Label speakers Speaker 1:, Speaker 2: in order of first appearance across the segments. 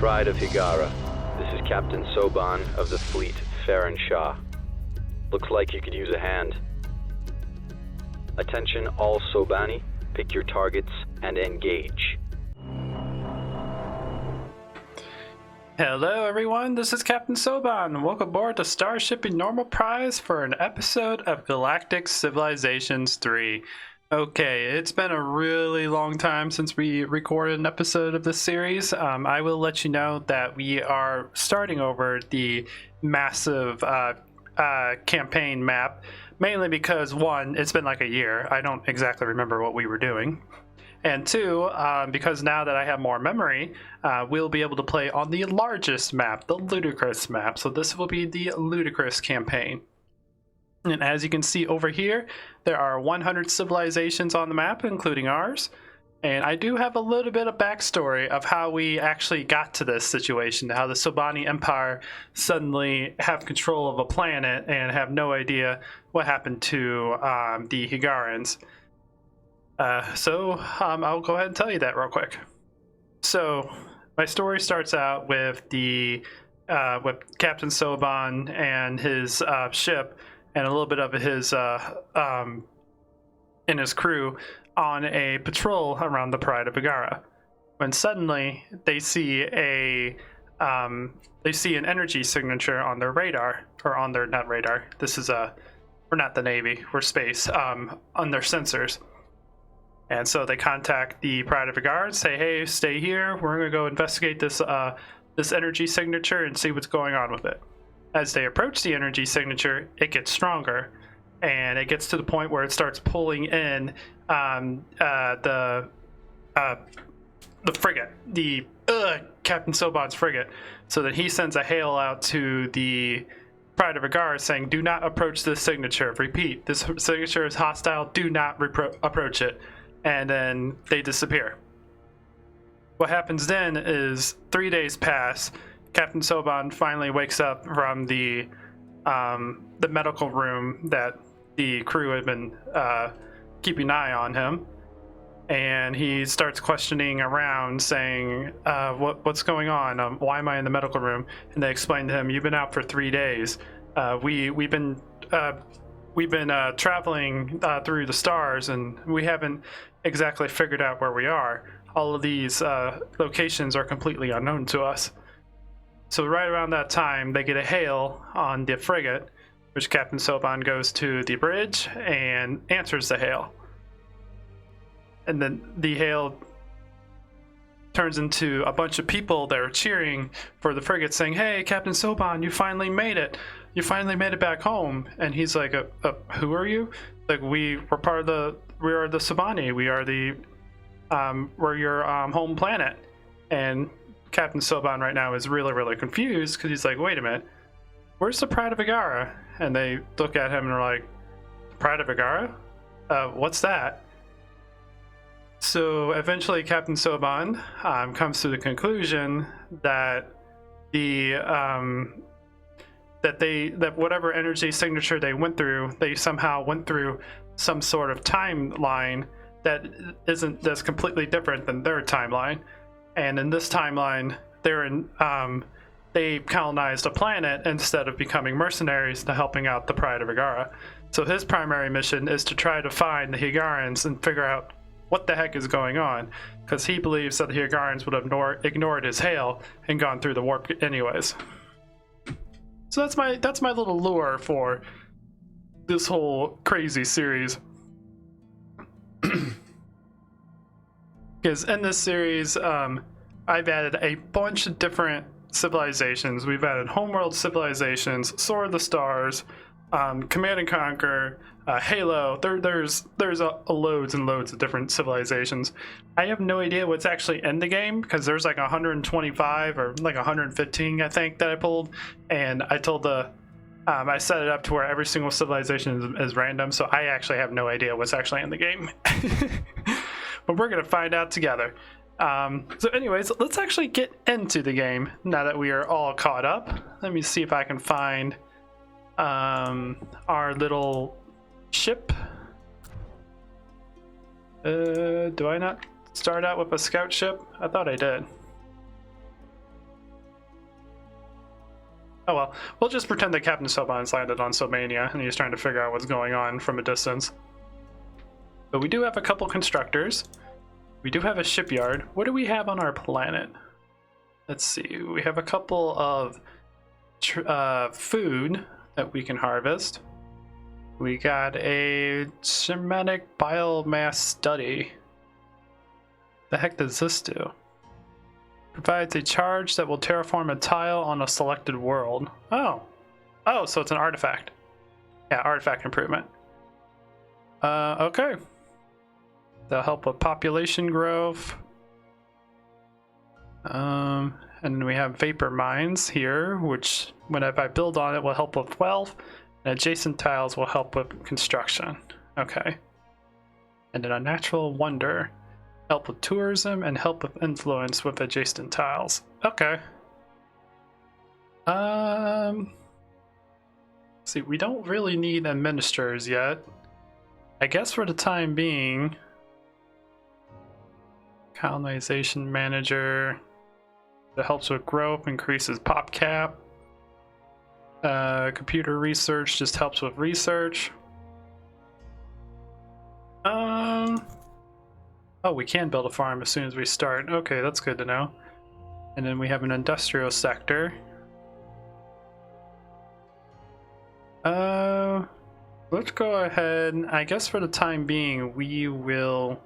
Speaker 1: Pride of Higara. This is Captain Soban of the fleet, Farron Shah. Looks like you could use a hand. Attention all Sobani, pick your targets and engage.
Speaker 2: Hello everyone, this is Captain Soban. Welcome aboard the Starship Normal Prize for an episode of Galactic Civilizations 3. Okay, it's been a really long time since we recorded an episode of this series. I will let you know that we are starting over the massive campaign map, mainly because one, it's been like a year. I don't exactly remember what we were doing. And two, because now that I have more memory, we'll be able to play on the largest map, the Ludicrous map. So this will be the Ludicrous campaign. And as you can see over here, there are 100 civilizations on the map, including ours. And I do have a little bit of backstory of how we actually got to this situation, how the Sobani Empire suddenly have control of a planet and have no idea what happened to the Higarans. So I'll go ahead and tell you that real quick. So my story starts out with with Captain Soban and his ship and a little bit of his and his crew on a patrol around the Pride of Higara, when suddenly they see an energy signature on their radar, or on their, not radar. This is we're not the Navy, we're space, on their sensors. And so they contact the Pride of Higara and say, hey, stay here. We're going to go investigate this this energy signature and see what's going on with it. As they approach the energy signature, it gets stronger. And it gets to the point where it starts pulling in the frigate, Captain Soban's frigate. So that he sends a hail out to the Pride of Higara saying, do not approach this signature. Repeat, this signature is hostile. Do not approach it. And then they disappear. What happens then is 3 days pass. Captain Soban finally wakes up from the medical room that the crew had been keeping an eye on him, and he starts questioning around, saying, "What's going on? Why am I in the medical room?" And they explain to him, "You've been out for 3 days. We've been traveling through the stars, and we haven't exactly figured out where we are. All of these locations are completely unknown to us." So right around that time, they get a hail on the frigate, which Captain Soban goes to the bridge and answers the hail. And then the hail turns into a bunch of people that are cheering for the frigate, saying, "Hey, Captain Soban, you finally made it. You finally made it back home." And he's like, "Who are you?" Like, we are the Sobani. We are we're your home planet. And Captain Soban right now is really, really confused, because he's like, wait a minute, where's the Pride of Higara? And they look at him and are like, Pride of Higara? What's that? So eventually Captain Soban comes to the conclusion that that whatever energy signature they went through, they somehow went through some sort of timeline that's completely different than their timeline. And in this timeline, they colonized a planet instead of becoming mercenaries to helping out the Pride of Higara. So his primary mission is to try to find the Higarans and figure out what the heck is going on, because he believes that the Higarans would have ignored his hail and gone through the warp anyways. So that's my little lure for this whole crazy series. Because in this series, I've added a bunch of different civilizations. We've added homeworld civilizations, Sword of the Stars, Command and Conquer, Halo. There's loads and loads of different civilizations. I have no idea what's actually in the game, because there's like 125 or like 115, I think, that I pulled. And I told I set it up to where every single civilization is random, so I actually have no idea what's actually in the game. But we're going to find out together. So anyways, let's actually get into the game now that we are all caught up. Let me see if I can find our little ship. Do I not start out with a scout ship? I thought I did. Oh well, we'll just pretend that Captain Soban's landed on Sobania and he's trying to figure out what's going on from a distance. But we do have a couple constructors. We do have a shipyard. What do we have on our planet? Let's see. We have a couple of food that we can harvest. We got a Semitic biomass study. The heck does this do? Provides a charge that will terraform a tile on a selected world. Oh. Oh, so it's an artifact. Yeah, artifact improvement. Okay. That'll help with population growth. And then we have vapor mines here, which if I build on it will help with wealth, and adjacent tiles will help with construction. Okay. And then a natural wonder, help with tourism and help with influence with adjacent tiles. Okay. See, we don't really need administrators yet. I guess for the time being, colonization manager that helps with growth, increases pop cap. Computer research just helps with research. Oh, we can build a farm as soon as we start. Okay, that's good to know. And then we have an industrial sector. Let's go ahead. I guess for the time being, we will,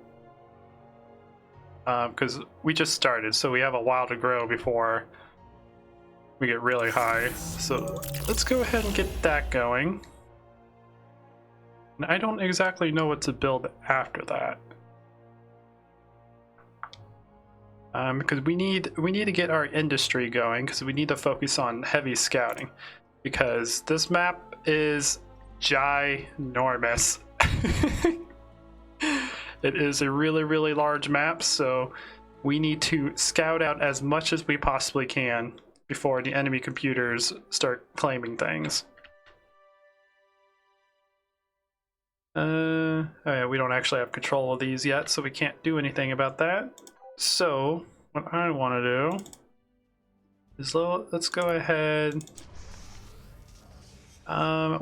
Speaker 2: because we just started, so we have a while to grow before we get really high. So let's go ahead and get that going. And I don't exactly know what to build after that. Because we need to get our industry going, because we need to focus on heavy scouting, because this map is ginormous. It is a really large map, so we need to scout out as much as we possibly can before the enemy computers start claiming things. Oh yeah, we don't actually have control of these yet, so we can't do anything about that. So what I want to do is let's go ahead.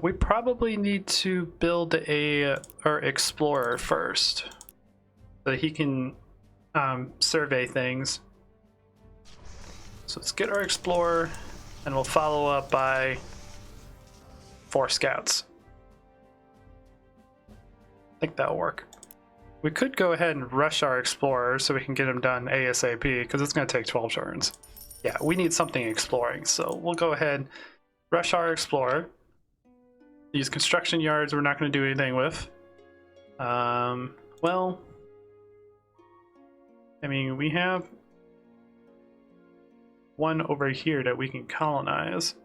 Speaker 2: We probably need to build our explorer first, so that he can survey things. So let's get our explorer, and we'll follow up by 4 scouts. I think that'll work. We could go ahead and rush our explorer so we can get him done ASAP, because it's going to take 12 turns. Yeah, we need something exploring, so we'll go ahead, rush our explorer. These construction yards we're not going to do anything with. Well, I mean, we have one over here that we can colonize.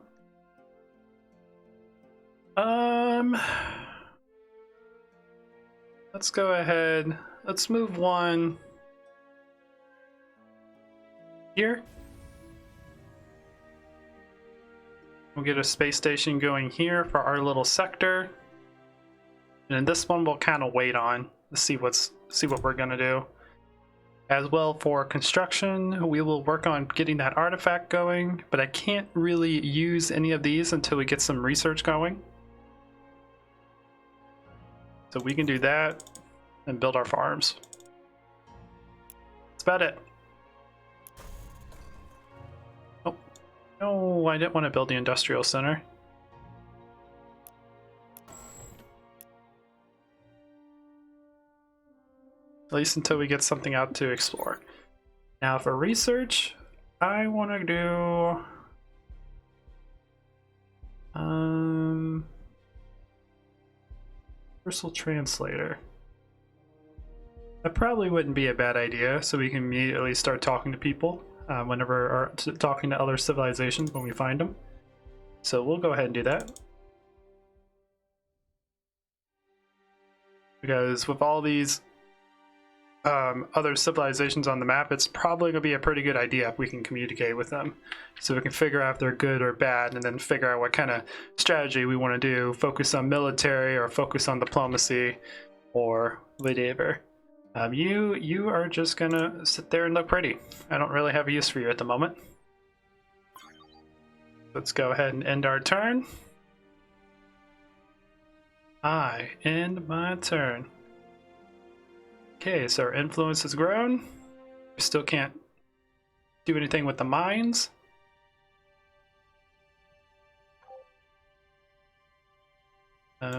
Speaker 2: Let's go ahead. Let's move one here. We'll get a space station going here for our little sector. And then this one we'll kind of wait on to see what we're gonna do. As well, for construction, we will work on getting that artifact going, but I can't really use any of these until we get some research going. So we can do that and build our farms. That's about it. Oh, no, I didn't want to build the industrial center. At least until we get something out to explore. Now for research, I want to do universal translator. That probably wouldn't be a bad idea, so we can immediately start talking to people or talking to other civilizations when we find them. So we'll go ahead and do that. Because with all these other civilizations on the map, it's probably going to be a pretty good idea if we can communicate with them, so we can figure out if they're good or bad, and then figure out what kind of strategy we want to do, focus on military or focus on diplomacy or whatever. You are just gonna sit there and look pretty. I don't really have a use for you at the moment. Let's go ahead and end our turn. I end my turn. Okay, so our influence has grown. We still can't do anything with the mines.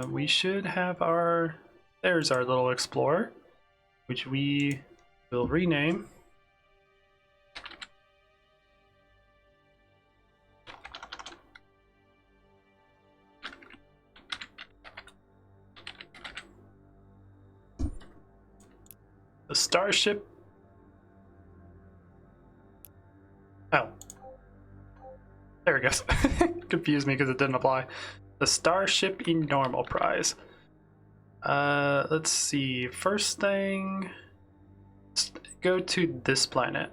Speaker 2: We should have our... There's our little explorer, which we will rename. The starship. Oh. There it goes. Confused me because it didn't apply. The Starship in Normal prize. Let's see. First thing, let's go to this planet.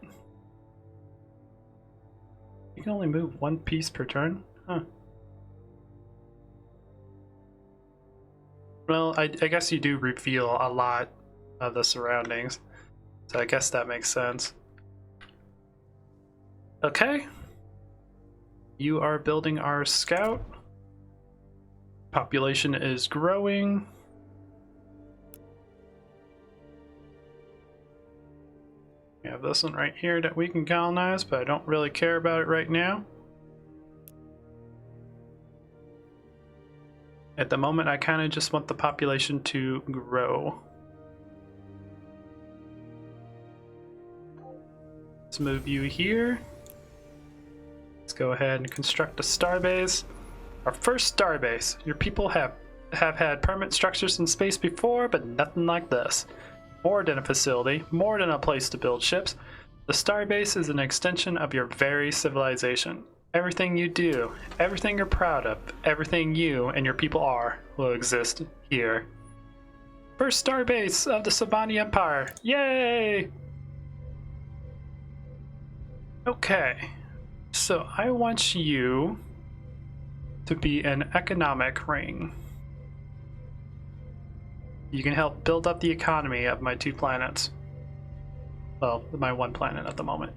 Speaker 2: You can only move one piece per turn? Huh. Well, I guess you do reveal a lot of the surroundings, so I guess that makes sense. Okay. You are building our scout. Population is growing. We have this one right here that we can colonize, but I don't really care about it right now. At the moment, I kind of just want the population to grow. Let's move you here. Let's go ahead and construct a starbase. Our first starbase. Your people have had permanent structures in space before, but nothing like this. More than a facility, more than a place to build ships. The starbase is an extension of your very civilization. Everything you do, everything you're proud of, everything you and your people are, will exist here. First starbase of the Sabani Empire. Yay! Okay, so I want you to be an economic ring. You can help build up the economy of my 2 planets. Well, my 1 planet at the moment.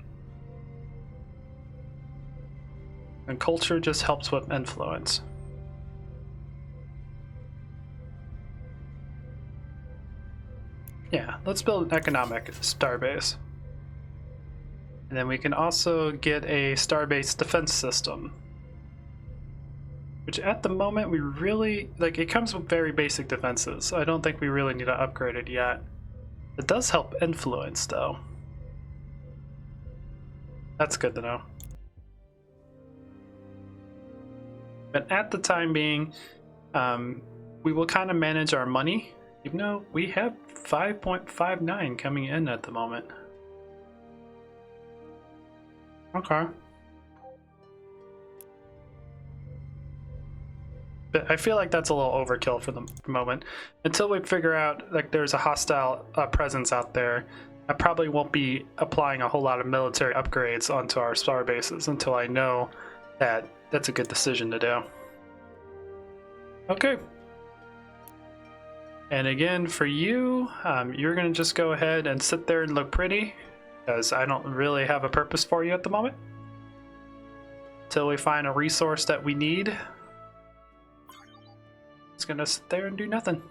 Speaker 2: And culture just helps with influence. Yeah, let's build an economic starbase. And then we can also get a starbase defense system. Which at the moment we really, like, it comes with very basic defenses, so I don't think we really need to upgrade it yet. It does help influence though. That's good to know. But at the time being, we will kind of manage our money, even though we have 5.59 coming in at the moment. Okay. But I feel like that's a little overkill for the moment. Until we figure out, like, there's a hostile presence out there, I probably won't be applying a whole lot of military upgrades onto our star bases until I know that that's a good decision to do. Okay. And again, for you, you're going to just go ahead and sit there and look pretty, because I don't really have a purpose for you at the moment. Until we find a resource that we need. It's gonna sit there and do nothing.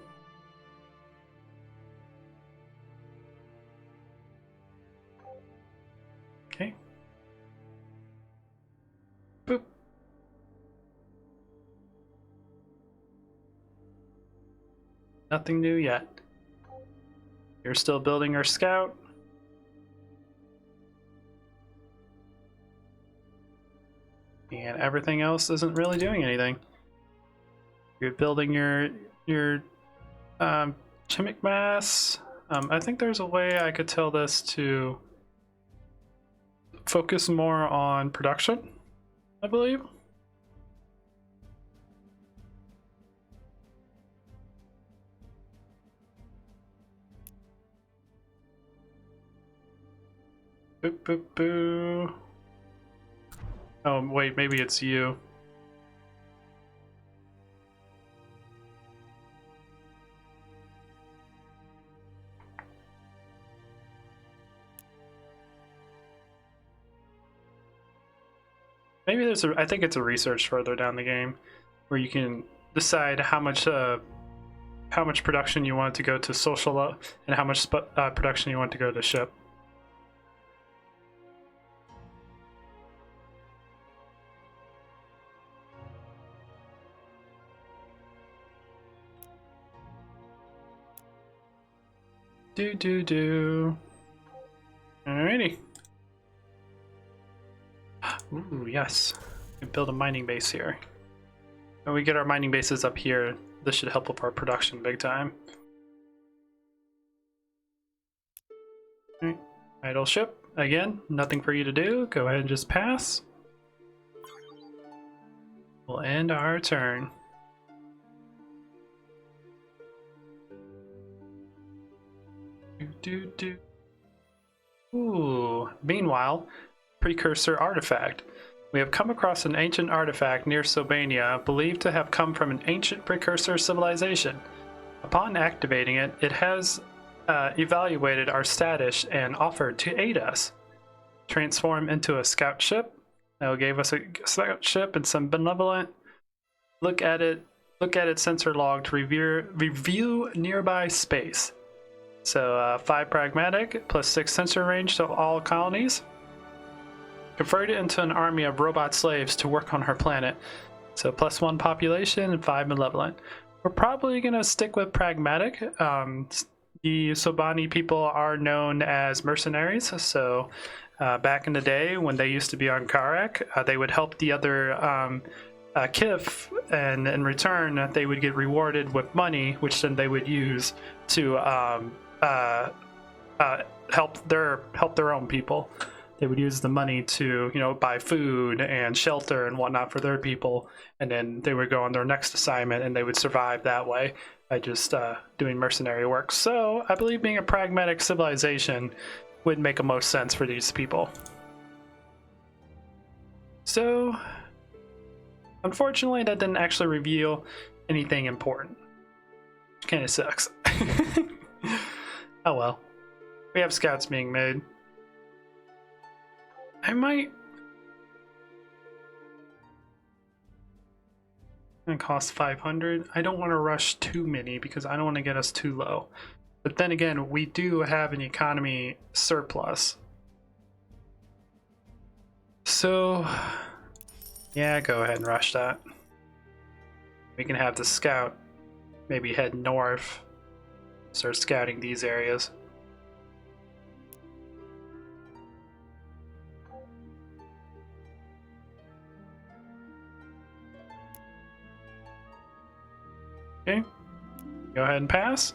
Speaker 2: Okay. Boop. Nothing new yet. You're still building our scout. And everything else isn't really doing anything. You're building your chimic mass. I think there's a way I could tell this to focus more on production, I believe. Boop, boop, boo. Oh, wait, maybe it's you. Maybe there's a, I think it's a research further down the game where you can decide how much production you want to go to social and how much production you want to go to ship. Do. Alrighty. Ooh, yes. We can build a mining base here. When we get our mining bases up here, this should help with our production big time. Alright. Idle ship. Again, nothing for you to do. Go ahead and just pass. We'll end our turn. Do. Ooh. Meanwhile, precursor artifact. We have come across an ancient artifact near Sobania, believed to have come from an ancient precursor civilization. Upon activating it, it has evaluated our status and offered to aid us. Transform into a scout ship. That gave us a scout ship and some benevolent. Look at its sensor log to review nearby space. So 5 pragmatic plus 6 sensor range to all colonies. Convert it into an army of robot slaves to work on her planet. So +1 population and 5 malevolent. We're probably going to stick with pragmatic. The Sobani people are known as mercenaries. So back in the day when they used to be on Karak, they would help the other Kif, and in return they would get rewarded with money, which then they would use to help their own people. They would use the money to, buy food and shelter and whatnot for their people, and then they would go on their next assignment and they would survive that way by just doing mercenary work. So I believe being a pragmatic civilization would make the most sense for these people. So unfortunately, that didn't actually reveal anything important. Kind of sucks. Oh well. We have scouts being made. I might... It costs 500. I don't want to rush too many because I don't want to get us too low. But then again, we do have an economy surplus. So, yeah, go ahead and rush that. We can have the scout maybe head north, start scouting these areas. Okay, go ahead and pass.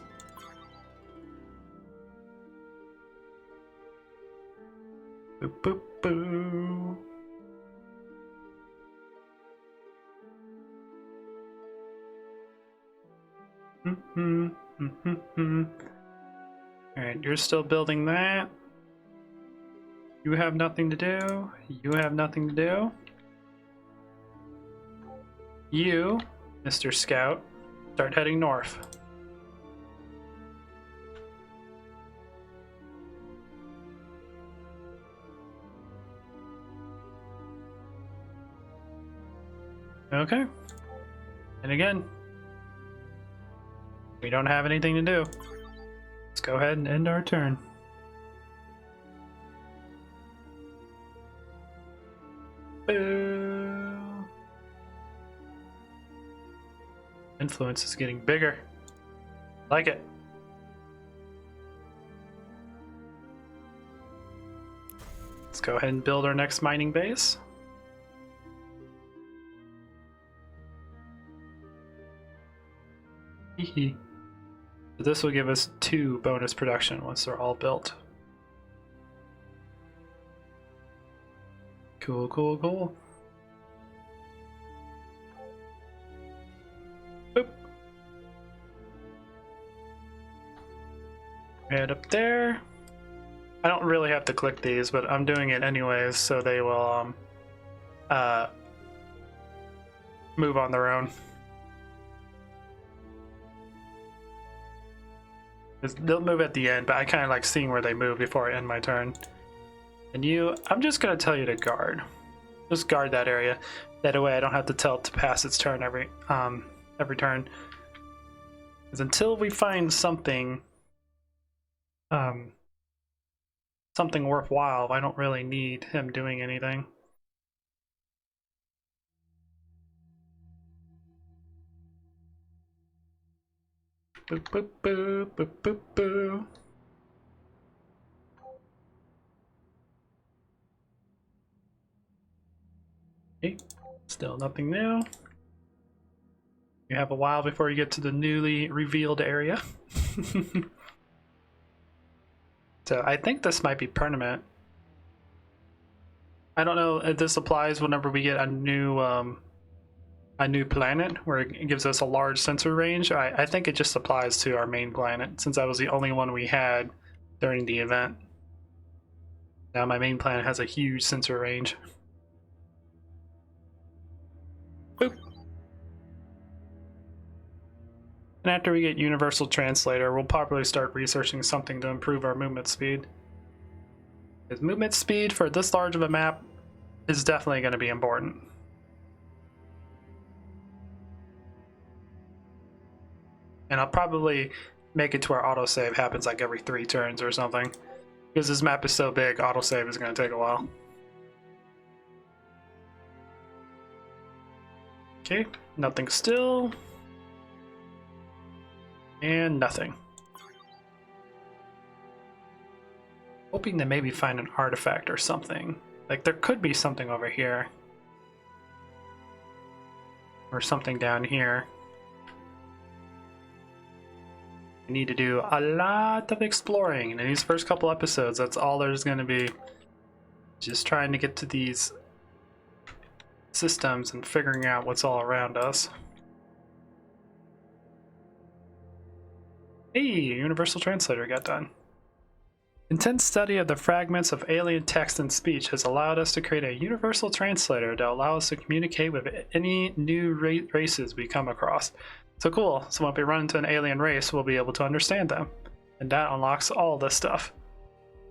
Speaker 2: Boop, boop, boo. Alright, you're still building that. You have nothing to do. You have nothing to do. You, Mr. Scout, start heading north. Okay. And again, we don't have anything to do. Let's go ahead and end our turn. Boo. Influence is getting bigger. Like it. Let's go ahead and build our next mining base. Hehe. So this will give us 2 bonus production once they're all built. Cool, cool, cool. Boop. Right up there. I don't really have to click these, but I'm doing it anyways, so they will move on their own. They'll move at the end, but I kind of like seeing where they move before I end my turn. And you, I'm just going to tell you to guard. just guard that area. That way I don't have to tell it to pass its turn every turn. Because until we find something something worthwhile, I don't really need him doing anything. Boop boop boop boop boop boop. Okay, still nothing new. You have a while before you get to the newly revealed area. So I think this might be permanent. I don't know if this applies whenever we get a new planet where it gives us a large sensor range. I think it just applies to our main planet since that was the only one we had during the event. Now my main planet has a huge sensor range. Boop. And after we get Universal Translator, we'll probably start researching something to improve our movement speed. Because movement speed for this large of a map is definitely going to be important. And I'll probably make it to where autosave happens like every 3 turns or something. Because this map is so big, autosave is going to take a while. Okay, nothing still. And nothing. Hoping to maybe find an artifact or something. Like there could be something over here. Or something down here. We need to do a lot of exploring. And in these first couple episodes, that's all there's going to be. Just trying to get to these systems and figuring out what's all around us. Hey, Universal Translator got done. Intense study of the fragments of alien text and speech has allowed us to create a universal translator to allow us to communicate with any new races we come across. So cool, so when we run into an alien race, we'll be able to understand them. And that unlocks all this stuff.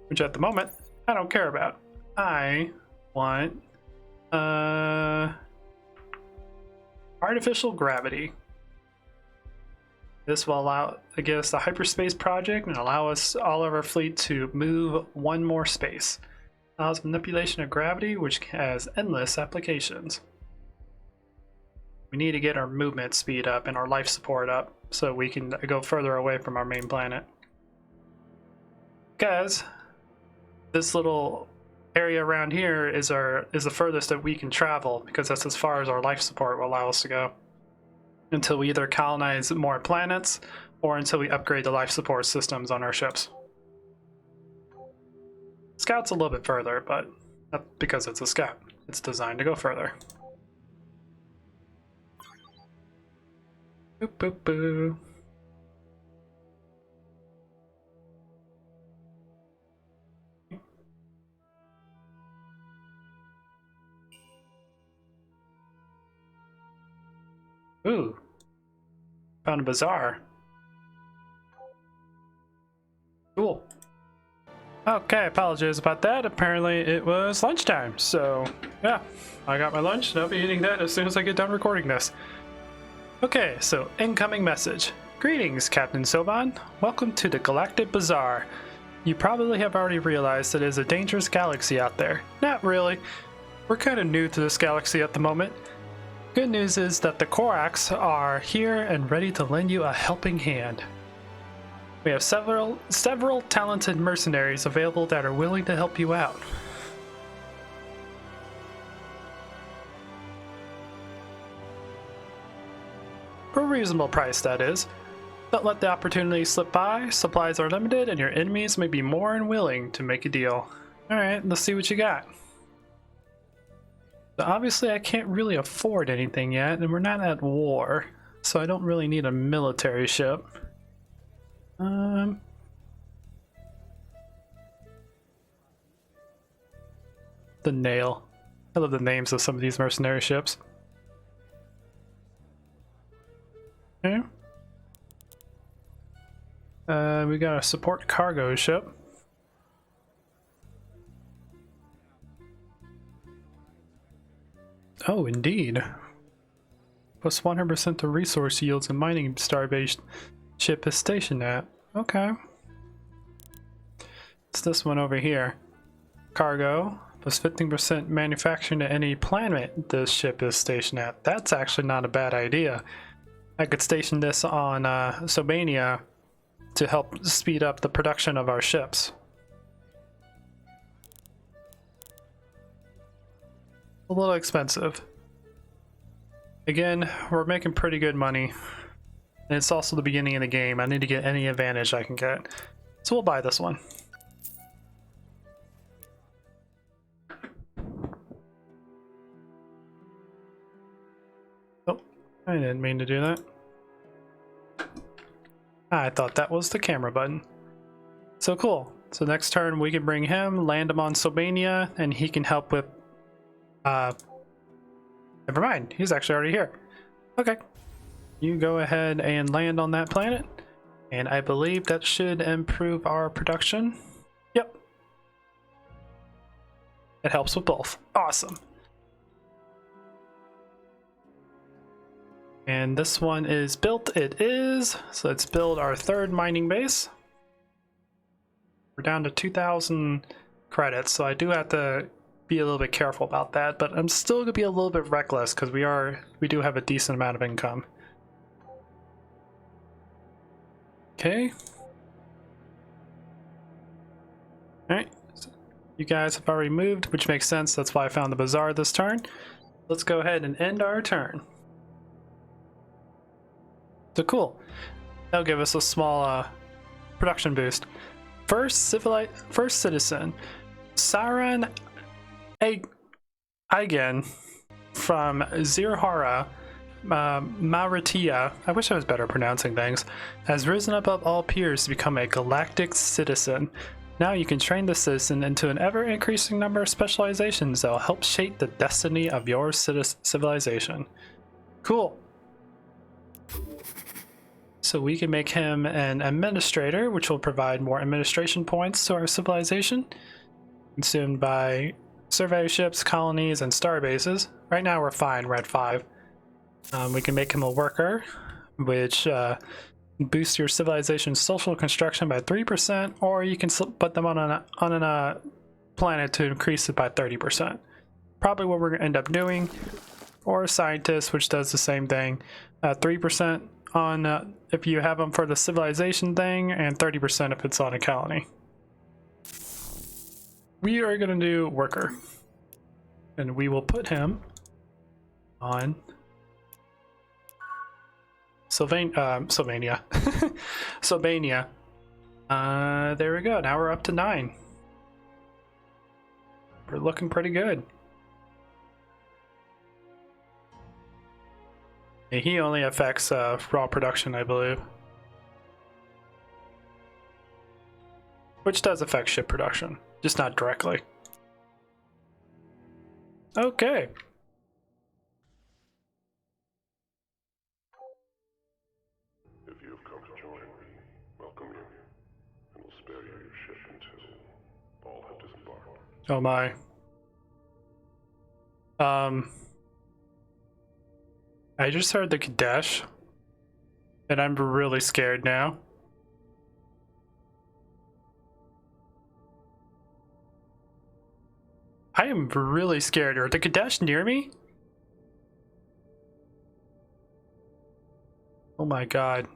Speaker 2: Which at the moment, I don't care about. I want artificial gravity. This will allow, give us the hyperspace project and allow us all of our fleet to move one more space. Allows manipulation of gravity, which has endless applications. We need to get our movement speed up and our life support up so we can go further away from our main planet. Because this little area around here is the furthest that we can travel, because that's as far as our life support will allow us to go. Until we either colonize more planets or until we upgrade the life support systems on our ships. Scout's a little bit further, but not because it's a scout. It's designed to go further. Boop boop boo. Ooh. Found a bazaar. Cool. Okay, apologies about that. Apparently it was lunchtime, so yeah, I got my lunch and I'll be eating that as soon as I get done recording this. Okay, so incoming message. Greetings, Captain Soban. Welcome to the Galactic Bazaar. You probably have already realized that it is a dangerous galaxy out there. Not really. We're kind of new to this galaxy at the moment. Good news is that the Koraks are here and ready to lend you a helping hand. We have several talented mercenaries available that are willing to help you out. For a reasonable price, that is. Don't let the opportunity slip by. Supplies are limited and your enemies may be more than willing to make a deal. Alright, let's see what you got. So obviously I can't really afford anything yet, and we're not at war, so I don't really need a military ship. The Nail. I love the names of some of these mercenary ships. Okay. We got a support cargo ship. Oh, indeed. Plus 100% to resource yields and mining star-based ship is stationed at. Okay. It's this one over here. Cargo, plus 15% manufacturing to any planet this ship is stationed at. That's actually not a bad idea. I could station this on Sobania to help speed up the production of our ships. A little expensive. Again, we're making pretty good money. And it's also the beginning of the game. I need to get any advantage I can get. So we'll buy this one. Oh, I didn't mean to do that. I thought that was the camera button. So cool. So next turn we can bring him, land him on Sobania, and he can help with... Never mind, he's actually already here. Okay. You go ahead and land on that planet. And I believe that should improve our production. Yep. It helps with both. Awesome. And this one is built. It is. So let's build our third mining base. We're down to 2,000 credits, so I do have to be a little bit careful about that, but I'm still going to be a little bit reckless because we do have a decent amount of income. Okay. Alright. So you guys have already moved, which makes sense. That's why I found the bazaar this turn. Let's go ahead and end our turn. So cool. That'll give us a small production boost. First citizen, Saran Eigen from Zirhara, Mauritia, I wish I was better pronouncing things, has risen above all peers to become a galactic citizen. Now you can train the citizen into an ever-increasing number of specializations that will help shape the destiny of your civilization. Cool. So we can make him an administrator, which will provide more administration points to our civilization, consumed by survey ships, colonies, and star bases. Right now we're fine, we're at 5. We can make him a worker, which boosts your civilization's social construction by 3%, or you can put them on a planet to increase it by 30%. Probably what we're going to end up doing. Or scientist, which does the same thing. 3% on if you have them for the civilization thing, and 30% if it's on a colony. We are going to do worker. And we will put him on Sylvania. Sylvania. There we go. Now we're up to 9. We're looking pretty good. Yeah, he only affects raw production, I believe. Which does affect ship production, just not directly. Okay.
Speaker 3: If you have come to join me, welcome you, and will spare you your ship until all have disembarked.
Speaker 2: Oh my. I just heard the Kadesh, and I'm really scared now. I am really scared. Are the Kadesh near me? Oh my god.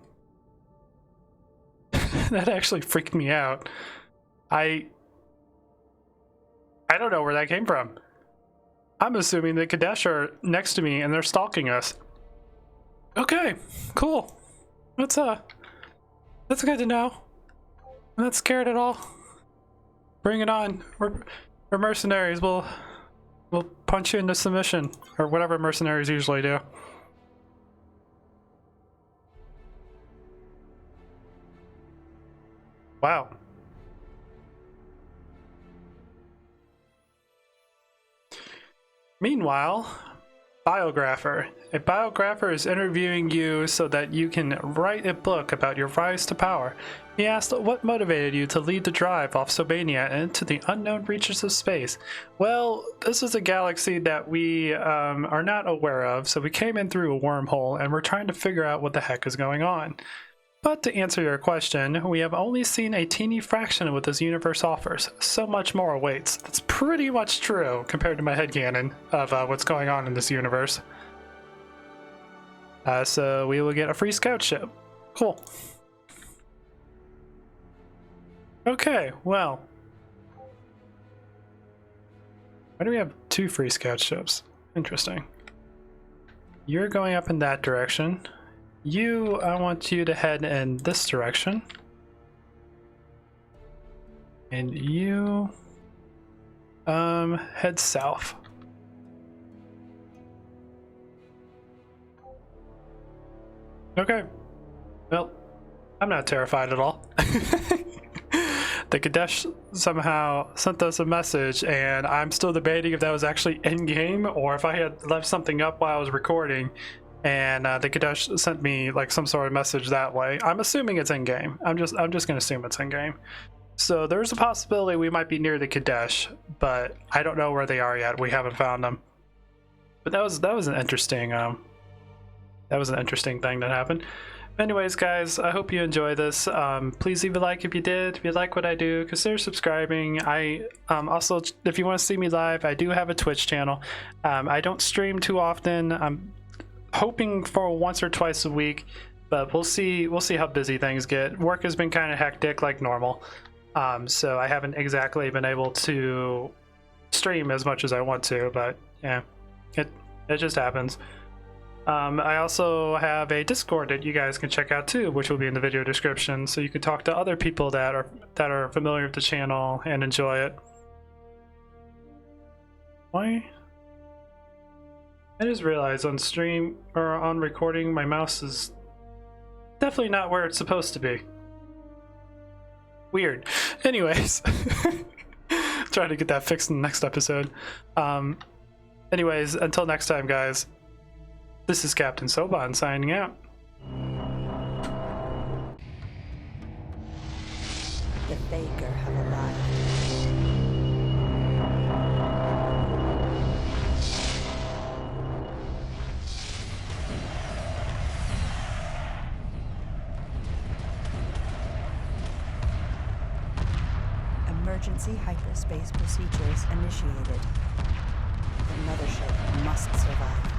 Speaker 2: That actually freaked me out. I don't know where that came from. I'm assuming the Kadesh are next to me and they're stalking us. Okay, cool. That's good to know. I'm not scared at all. Bring it on. We're mercenaries. We'll punch you into submission, or whatever mercenaries usually do. Wow. Meanwhile, biographer. A biographer is interviewing you so that you can write a book about your rise to power. He asked what motivated you to lead the drive off Sobania and into the unknown reaches of space. Well, this is a galaxy that we are not aware of, so we came in through a wormhole and we're trying to figure out what the heck is going on. But to answer your question, we have only seen a teeny fraction of what this universe offers. So much more awaits. That's pretty much true compared to my headcanon of what's going on in this universe. So we will get a free scout ship. Cool. Okay, well. Why do we have 2 free scout ships? Interesting. You're going up in that direction. I want you to head in this direction. And you head south. Okay. Well, I'm not terrified at all. The Kadesh somehow sent us a message, and I'm still debating if that was actually in-game or if I had left something up while I was recording. And the Kadesh sent me like some sort of message that way. I'm assuming it's in game. I'm just gonna assume it's in game. So there's a possibility we might be near the Kadesh, but I don't know where they are yet. We haven't found them. But that was an interesting thing that happened. Anyways, guys, I hope you enjoy this. Please leave a like if you did. If you like what I do, consider subscribing. I also, if you want to see me live, I do have a Twitch channel. I don't stream too often. I'm hoping for once or twice a week, but we'll see how busy things get. Work has been kind of hectic like normal, so I haven't exactly been able to stream as much as I want to, but yeah, it just happens. I also have a Discord that you guys can check out too, which will be in the video description, so you can talk to other people that are familiar with the channel and enjoy it. Why? I just realized on stream or on recording, my mouse is definitely not where it's supposed to be. Weird. Anyways, trying to get that fixed in the next episode. Anyways, until next time, guys, this is Captain Soban signing out.
Speaker 4: The Baker have arrived. Emergency hyperspace procedures initiated. The mothership must survive.